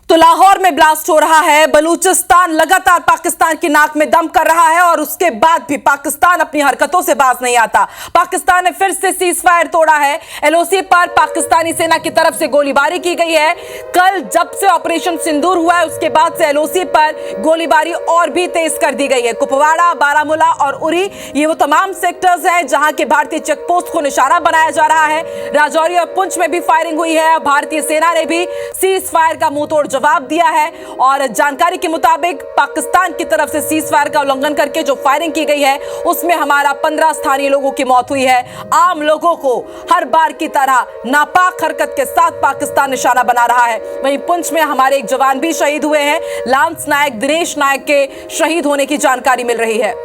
तो लाहौर में ब्लास्ट हो रहा है। बलूचिस्तान लगातार पाकिस्तान की नाक में दम कर रहा है और उसके बाद भी पाकिस्तान अपनी हरकतों से बाज नहीं आता। पाकिस्तान ने फिर से सीज फायर तोड़ा है। एलओसी पर पाकिस्तानी सेना की तरफ से गोलीबारी की गई है। कल जब से ऑपरेशन सिंदूर हुआ है उसके बाद से एलओसी पर गोलीबारी और भी तेज कर दी गई है। कुपवाड़ा, बारामूला और उरी ये वो तमाम सेक्टर्स हैं जहां के भारतीय चेकपोस्ट को निशाना बनाया जा रहा है। राजौरी और पुंछ में भी फायरिंग हुई है। भारतीय सेना ने भी सीज फायर का मुंह तोड़ जवाब दिया है और जानकारी के मुताबिक पाकिस्तान की तरफ से सीज फायर का उल्लंघन करके जो फायरिंग की गई है उसमें हमारा 15 स्थानीय लोगों की मौत हुई है। आम लोगों को हर बार की तरह नापाक हरकत के साथ पाकिस्तान निशाना बना रहा है। वहीं पुंछ में हमारे एक जवान भी शहीद हुए हैं। लांस नायक दिनेश नायक के शहीद होने की जानकारी मिल रही है।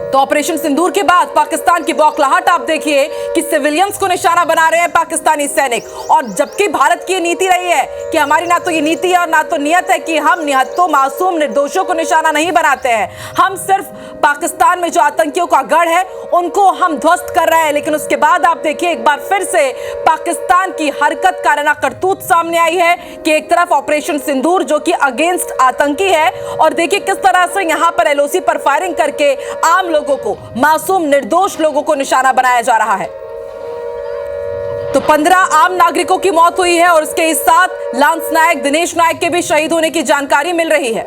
तो ऑपरेशन सिंदूर के बाद पाकिस्तान की बौखलाहट आप देखिए कि सिविलियंस को निशाना बना रहे हैं पाकिस्तानी सैनिक। और जबकि भारत की नीति रही है कि हमारी ना तो ये नीति है और ना तो नियत है कि हम निहत्तों मासूम निर्दोषों को निशाना नहीं बनाते हैं। हम सिर्फ पाकिस्तान में जो आतंकियों का गढ़ है उनको हम ध्वस्त कर रहे हैं। लेकिन उसके बाद आप देखिए एक बार फिर से पाकिस्तान की हरकत काराना करतूत सामने आई है कि एक तरफ ऑपरेशन सिंदूर जो कि अगेंस्ट आतंकी है और देखिए किस तरह से यहां पर एलओसी पर फायरिंग करके आम लोगों को, मासूम निर्दोष लोगों को निशाना बनाया जा रहा है। तो 15 आम नागरिकों की मौत हुई है और इसके साथ लांस नायक दिनेश नायक के भी शहीद होने की जानकारी मिल रही है।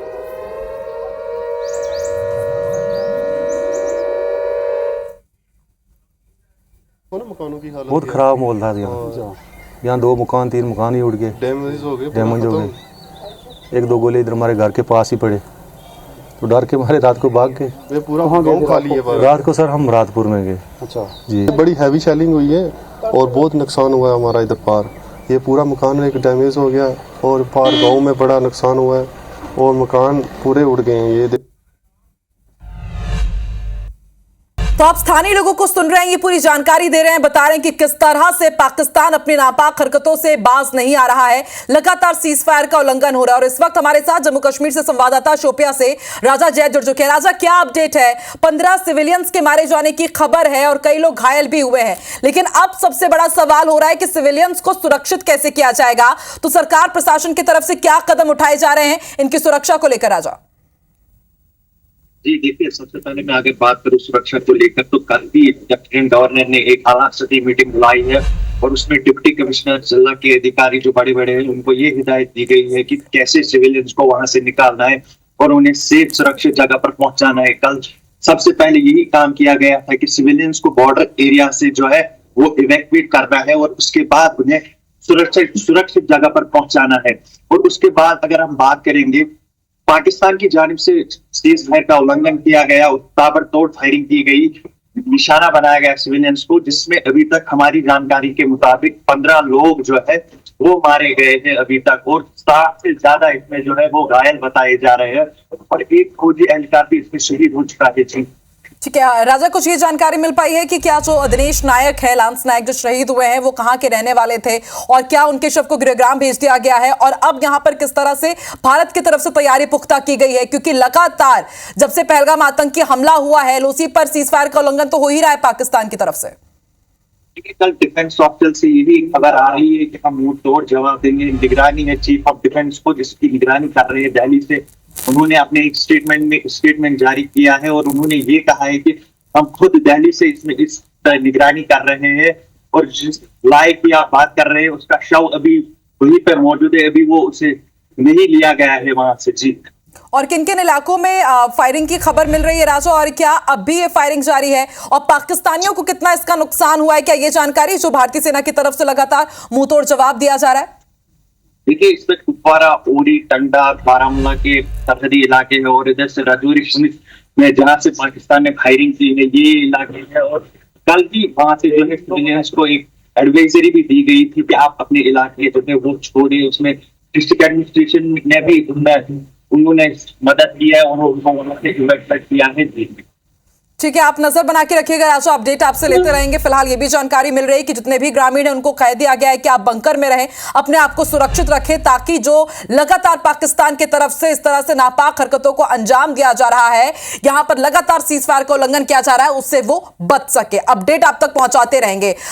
बहुत खराब माहौल था यहाँ 2 मकान 3 मकान ही उड़ गए, डैमेज हो गए। 1-2 गोले इधर हमारे घर के पास ही पड़े तो डर के मारे रात को भाग गए। ये पूरा गांव खाली है। रात को सर हम रातपुर में गए। अच्छा जी, बड़ी हैवी शेलिंग हुई है और बहुत नुकसान हुआ है हमारा इधर पार। ये पूरा मकान एक डैमेज हो गया और पार गांव में बड़ा नुकसान हुआ है और मकान पूरे उड़ गए हैं। ये तो आप स्थानीय लोगों को सुन रहे हैं, ये पूरी जानकारी दे रहे हैं, बता रहे हैं कि किस तरह से पाकिस्तान अपनी नापाक हरकतों से बाज नहीं आ रहा है। लगातार सीज फायर का उल्लंघन हो रहा है और इस वक्त हमारे साथ जम्मू कश्मीर से संवाददाता शोपिया से राजा जैद जुड़ चुके हैं। राजा, क्या अपडेट है? 15 सिविलियंस के मारे जाने की खबर है और कई लोग घायल भी हुए हैं, लेकिन अब सबसे बड़ा सवाल हो रहा है कि सिविलियंस को सुरक्षित कैसे किया जाएगा। तो सरकार प्रशासन की तरफ से क्या कदम उठाए जा रहे हैं इनकी सुरक्षा को लेकर? राजा जी देखिए, सबसे पहले मैं आगे बात करूं सुरक्षा को लेकर तो कल भी लेफ्टिनेंट गवर्नर ने एक आला सतही मीटिंग बुलाई है और उसमें डिप्टी कमिश्नर जिला के अधिकारी जो बड़े बड़े हैं उनको ये हिदायत दी गई है कि कैसे सिविलियंस को वहां से निकालना है और उन्हें सेफ सुरक्षित जगह पर पहुंचाना है। कल सबसे पहले यही काम किया गया था कि सिविलियंस को बॉर्डर एरिया से जो है वो इवैक्यूएट करना है और उसके बाद उन्हें सुरक्षित जगह पर पहुंचाना है। और उसके बाद अगर हम बात करेंगे, पाकिस्तान की जानिब से सीज फायर का उल्लंघन किया गया, ताबड़तोड़ फायरिंग की गई, निशाना बनाया गया सिविलियंस को, जिसमें अभी तक हमारी जानकारी के मुताबिक 15 लोग जो है वो मारे गए हैं अभी तक और 60 से ज्यादा इसमें जो है वो घायल बताए जा रहे हैं और एक फौजी एहलकार भी इसमें शहीद हो चुका है। जी ठीक है राजा, कुछ ये जानकारी मिल पाई है कि क्या जो दिनेश नायक है, लांस नायक जो शहीद हुए हैं, वो कहां के रहने वाले थे और क्या उनके शव को गृहग्राम भेज दिया गया है? और अब यहां पर किस तरह से भारत की तरफ से तैयारी पुख्ता की गई है? क्योंकि लगातार जब से पहलगाम आतंकी हमला हुआ है एलओसी पर सीज फायर का उल्लंघन तो हो ही रहा है पाकिस्तान की तरफ से। कल डिफेंस ऑफिसर से यही खबर आ रही है कि हम मुंह तोड़ जवाब देंगे। निगरानी है चीफ ऑफ डिफेंस को, जिसकी निगरानी कर रहे हैं दिल्ली से, उन्होंने अपने एक स्टेटमेंट जारी किया है और उन्होंने ये कहा है कि हम खुद दिल्ली से इसमें इस निगरानी कर रहे हैं और जिस लायक की आप बात कर रहे हैं उसका शव अभी वहीं पर मौजूद है, अभी वो उसे नहीं लिया गया है वहां से। जी, और किन किन इलाकों में फायरिंग की खबर मिल रही है राजा, और क्या अब भी ये फायरिंग जारी है और पाकिस्तानियों को कितना इसका नुकसान हुआ है? क्या ये जानकारी जो भारतीय सेना की तरफ से लगातार मुंह तोड़ जवाब दिया जा रहा है? देखिए, इसमें कुपवाड़ा, उरी, टंडा, बारामूला के सरहदी इलाके हैं और इधर से राजौरी पुलिस में जहां से पाकिस्तान ने फायरिंग की है ये इलाके हैं। और कल भी वहां से जो है सिविलियंस को एक एडवाइजरी भी दी गई थी कि आप अपने इलाके जो है वो छोड़िए। उसमें डिस्ट्रिक्ट एडमिनिस्ट्रेशन ने भी उन्होंने मदद की है और उनको वहां से इवैक्यूएट किया है। ठीक है, आप नजर बना के रखिएगा राजा, अपडेट आपसे लेते रहेंगे। फिलहाल ये भी जानकारी मिल रही है कि जितने भी ग्रामीण हैं उनको कह दिया गया है कि आप बंकर में रहें, अपने आप को सुरक्षित रखें, ताकि जो लगातार पाकिस्तान की तरफ से इस तरह से नापाक हरकतों को अंजाम दिया जा रहा है, यहां पर लगातार सीज फायर का उल्लंघन किया जा रहा है, उससे वो बच सके। अपडेट आप तक पहुंचाते रहेंगे।